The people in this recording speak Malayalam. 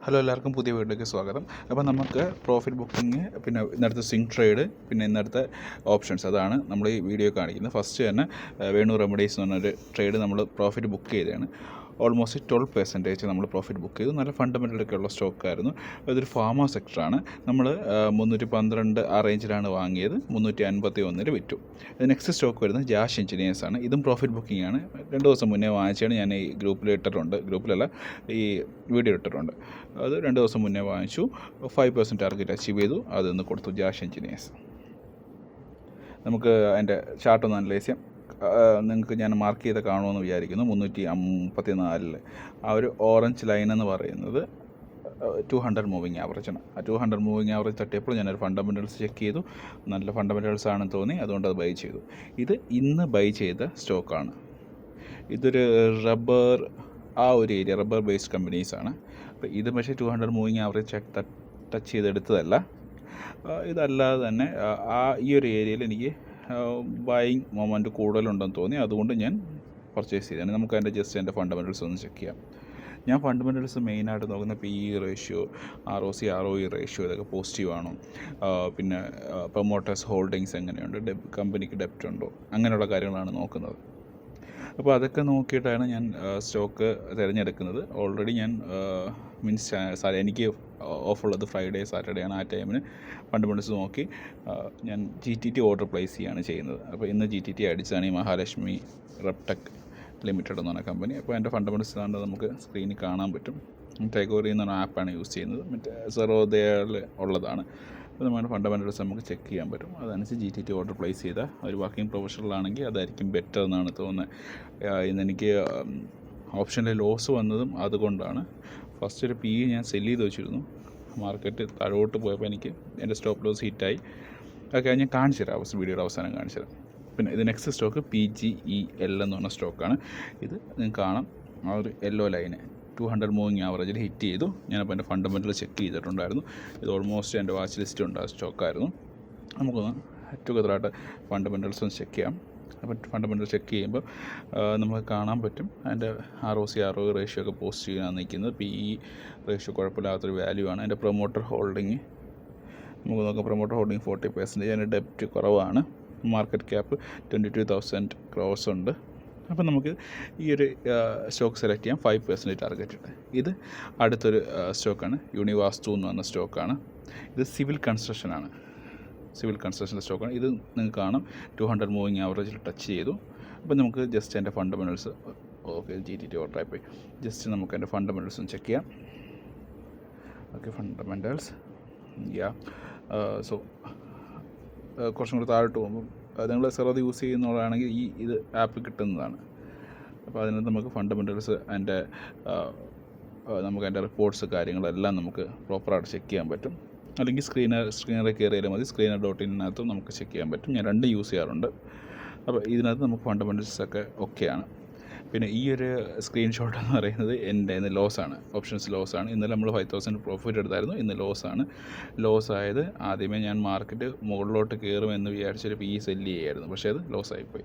ഹലോ, എല്ലാവർക്കും പുതിയ വീഡിയോയിലേക്ക് സ്വാഗതം. അപ്പോൾ നമുക്ക് പ്രോഫിറ്റ് ബുക്കിംഗ്, പിന്നെ ഇന്നടുത്ത സ്വിംഗ് ട്രേഡ്, പിന്നെ ഇന്നടുത്ത ഓപ്ഷൻസ്, അതാണ് നമ്മൾ ഈ വീഡിയോ കാണിക്കുന്നത്. ഫസ്റ്റ് തന്നെ വേണു റെമഡീസ് എന്ന് പറഞ്ഞൊരു ട്രേഡ് നമ്മൾ പ്രോഫിറ്റ് ബുക്ക് ചെയ്തതാണ്. ഓൾമോസ്റ്റ് 12% നമ്മൾ പ്രോഫിറ്റ് ബുക്ക് ചെയ്തു. നല്ല ഫണ്ടമെൻ്റലൊക്കെ ഉള്ള സ്റ്റോക്കായിരുന്നു. അതൊരു ഫാർമ സെക്ടറാണ്. നമ്മൾ 312 ആ റേഞ്ചിലാണ് വാങ്ങിയത്. 351 വിറ്റു. നെക്സ്റ്റ് സ്റ്റോക്ക് വരുന്നത് ജാഷ് എഞ്ചിനീയേഴ്സാണ്. ഇതും പ്രോഫിറ്റ് ബുക്കിംഗ് ആണ്. 2 ദിവസം മുന്നേ വാങ്ങിച്ചാണ്. ഞാൻ ഈ ഗ്രൂപ്പിൽ ഇട്ടിട്ടുണ്ട്, ഗ്രൂപ്പിലല്ല, ഈ വീഡിയോ ഇട്ടിട്ടുണ്ട്. അത് 2 ദിവസം മുന്നേ വാങ്ങിച്ചു. 5% ടാർഗറ്റ് അച്ചീവ് ചെയ്തു. അതൊന്ന് കൊടുത്തു ജാഷ് എഞ്ചിനീയേഴ്സ്. നമുക്ക് അതിൻ്റെ ചാർട്ടൊന്ന് അനലൈസ് ചെയ്യാം. നിങ്ങൾക്ക് ഞാൻ മാർക്ക് ചെയ്ത് കാണുമെന്ന് വിചാരിക്കുന്നു. 354 ആ ഒരു ഓറഞ്ച് ലൈൻ എന്ന് പറയുന്നത് 200 മൂവിങ് ആവറേജാണ്. ആ 200 മൂവിങ് ആവറേജ് തട്ടിയപ്പോൾ ഞാനൊരു ഫണ്ടമെൻ്റൽസ് ചെക്ക് ചെയ്തു. നല്ല ഫണ്ടമെൻ്റൽസ് ആണെന്ന് തോന്നി, അതുകൊണ്ട് അത് ബൈ ചെയ്തു. ഇത് ഇന്ന് ബൈ ചെയ്ത സ്റ്റോക്കാണ്. ഇതൊരു റബ്ബർ, ആ ഒരു ഏരിയ റബ്ബർ ബേസ്ഡ് കമ്പനീസാണ്. അപ്പോൾ ഇത് പക്ഷേ 200 മൂവിങ് ആവറേജ് ടച്ച് ചെയ്തെടുത്തതല്ല. ഇതല്ലാതെ തന്നെ ഈ ഒരു ഏരിയയിൽ എനിക്ക് ബൈയിങ് മൊമെൻറ്റ് കൂടുതലുണ്ടെന്ന് തോന്നി, അതുകൊണ്ട് ഞാൻ പർച്ചേസ് ചെയ്തതാണ്. നമുക്ക് അതിൻ്റെ ജസ്റ്റ് എൻ്റെ ഫണ്ടമെൻ്റൽസ് ഒന്ന് ചെക്ക് ചെയ്യാം. ഞാൻ ഫണ്ടമെൻ്റൽസ് മെയിനായിട്ട് നോക്കുന്ന PE ratio, ROC ROE ratio, ഇതൊക്കെ പോസിറ്റീവ് ആണോ, പിന്നെ പ്രൊമോട്ടേഴ്സ് ഹോൾഡിങ്സ് എങ്ങനെയുണ്ട്, കമ്പനിക്ക് ഡെപ്റ്റ് ഉണ്ടോ, അങ്ങനെയുള്ള കാര്യങ്ങളാണ് നോക്കുന്നത്. അപ്പോൾ അതൊക്കെ നോക്കിയിട്ടാണ് ഞാൻ സ്റ്റോക്ക് തിരഞ്ഞെടുക്കുന്നത്. ഓൾറെഡി ഞാൻ എനിക്ക് ഓഫുള്ളത് ഫ്രൈഡേ സാറ്റർഡേ ആണ്. ആ ടൈമിന് ഫണ്ടമെൻ്റൽസ് നോക്കി ഞാൻ GTT ഓർഡർ പ്ലേസ് ചെയ്യുകയാണ് ചെയ്യുന്നത്. അപ്പോൾ ഇന്ന് GTT അടിച്ചാണ് ഈ മഹാലക്ഷ്മി റെപ്ടെക് ലിമിറ്റഡ് എന്ന് പറഞ്ഞ കമ്പനി. അപ്പോൾ എൻ്റെ ഫണ്ടമെൻ്റൽസ് കണ്ട് നമുക്ക് സ്ക്രീനിൽ കാണാൻ പറ്റും. ടൈഗോറി എന്ന് പറഞ്ഞ ആപ്പാണ് യൂസ് ചെയ്യുന്നത്. മറ്റേ സെറോദയിൽ ഉള്ളതാണ്. അപ്പോൾ നമ്മുടെ ഫണ്ടമെൻ്റൽസ് നമുക്ക് ചെക്ക് ചെയ്യാൻ പറ്റും. അതനുസരിച്ച് GTT ഓർഡർ പ്ലേസ് ചെയ്താൽ ഒരു വർക്കിംഗ് പ്രൊഫഷണലാണെങ്കിൽ അതായിരിക്കും ബെറ്റർ എന്നാണ് തോന്നുന്നത്. ഇന്നെനിക്ക് ഓപ്ഷനിൽ ലോസ് വന്നതും അതുകൊണ്ടാണ്. ഫസ്റ്റ് ഒരു PE ഞാൻ സെല്ല് ചെയ്ത് വെച്ചിരുന്നു. മാർക്കറ്റ് താഴോട്ട് പോയപ്പോൾ എനിക്ക് എൻ്റെ സ്റ്റോപ്പ് ലോസ് ഹിറ്റായി. അതൊക്കെ ഞാൻ കാണിച്ചു തരാം, വീഡിയോയുടെ അവസാനം കാണിച്ചു തരാം. പിന്നെ ഇത് നെക്സ്റ്റ് സ്റ്റോക്ക് PGEL എന്ന് പറഞ്ഞ സ്റ്റോക്കാണ്. ഇത് നിങ്ങൾക്ക് കാണാം, ആ ഒരു യെല്ലോ ലൈന് 200 മൂവിങ് ആവറേജിൽ ഹിറ്റ് ചെയ്തു. ഞാനപ്പോൾ എൻ്റെ ഫണ്ടമെൻ്റൽ ചെക്ക് ചെയ്തിട്ടുണ്ടായിരുന്നു. ഇത് ഓൾമോസ്റ്റ് എൻ്റെ വാച്ച് ലിസ്റ്റുണ്ട് ആ സ്റ്റോക്കായിരുന്നു. നമുക്കൊന്ന് ടുഗദറായിട്ട് ഫണ്ടമെൻ്റൽസ് ഒന്ന് ചെക്ക് ചെയ്യാം. അപ്പോൾ ഫണ്ടമെൻ്റൽ ചെക്ക് ചെയ്യുമ്പോൾ നമുക്ക് കാണാൻ പറ്റും അതിൻ്റെ ROC ROE റേഷ്യോ ഒക്കെ പോസിറ്റീവാണ് നിൽക്കുന്നത്. PE റേഷ്യോ കുഴപ്പമില്ലാത്തൊരു വാല്യൂ ആണ്. എൻ്റെ പ്രൊമോട്ടർ ഹോൾഡിങ് നമുക്ക് നോക്കാം. Promoter holding 40%. അതിൻ്റെ ഡെപ്റ്റ് കുറവാണ്. മാർക്കറ്റ് ക്യാപ്പ് 22,000 ക്രോസ് ഉണ്ട്. അപ്പോൾ നമുക്ക് ഈ ഒരു സ്റ്റോക്ക് സെലക്ട് ചെയ്യാം. 5% ടാർഗറ്റ് ഉണ്ട്. ഇത് അടുത്തൊരു സ്റ്റോക്കാണ്, യൂണിവാസ്തു എന്ന് പറഞ്ഞ സ്റ്റോക്കാണ്. ഇത് സിവിൽ കൺസ്ട്രക്ഷനാണ്. സിവിൽ കൺസ്ട്രക്ഷൻ്റെ സ്റ്റോക്കാണ്. ഇത് നിങ്ങൾക്ക് കാണാം 200 മൂവിങ് ആവറേജിൽ ടച്ച് ചെയ്തു. അപ്പോൾ നമുക്ക് ജസ്റ്റ് എൻ്റെ ഫണ്ടമെൻ്റൽസ്, ഓക്കെ GTT ഓർഡറായി പോയി, ജസ്റ്റ് നമുക്ക് എൻ്റെ ഫണ്ടമെൻ്റൽസ് ഒന്ന് ചെക്ക് ചെയ്യാം. ഓക്കെ, ഫണ്ടമെൻ്റൽസ് സോ കുറച്ചും കൂടി താഴോട്ട് പോകുമ്പോൾ നിങ്ങൾ സെറോദ യൂസ് ചെയ്യുന്നതാണെങ്കിൽ ഇത് ആപ്പ് കിട്ടുന്നതാണ്. അപ്പോൾ അതിനകത്ത് നമുക്ക് ഫണ്ടമെൻ്റൽസ് നമുക്ക് അതിൻ്റെ റിപ്പോർട്ട്സ് കാര്യങ്ങളെല്ലാം നമുക്ക് പ്രോപ്പറായിട്ട് ചെക്ക് ചെയ്യാൻ പറ്റും. അല്ലെങ്കിൽ സ്ക്രീനറിൽ കയറിയാലും മതി. screener.in-നകത്തും നമുക്ക് ചെക്ക് ചെയ്യാൻ പറ്റും. ഞാൻ 2 യൂസ് ചെയ്യാറുണ്ട്. അപ്പോൾ ഇതിനകത്ത് നമുക്ക് ഫണ്ടമെൻ്റൽസൊക്കെ ഓക്കെയാണ്. പിന്നെ ഈ ഒരു സ്ക്രീൻഷോട്ട് എന്ന് പറയുന്നത് എൻ്റെ ഇന്ന് ലോസാണ്, ഓപ്ഷൻസ് ലോസാണ്. ഇന്നലെ നമ്മൾ 5,000 പ്രോഫിറ്റ് എടുത്തായിരുന്നു, ഇന്ന് ലോസാണ്. ലോസ് ആയത് ആദ്യമേ ഞാൻ മാർക്കറ്റ് മുകളിലോട്ട് കയറുമെന്ന് വിചാരിച്ചൊരു PE സെല്ല് ചെയ്യായിരുന്നു, പക്ഷേ അത് ലോസായിപ്പോയി.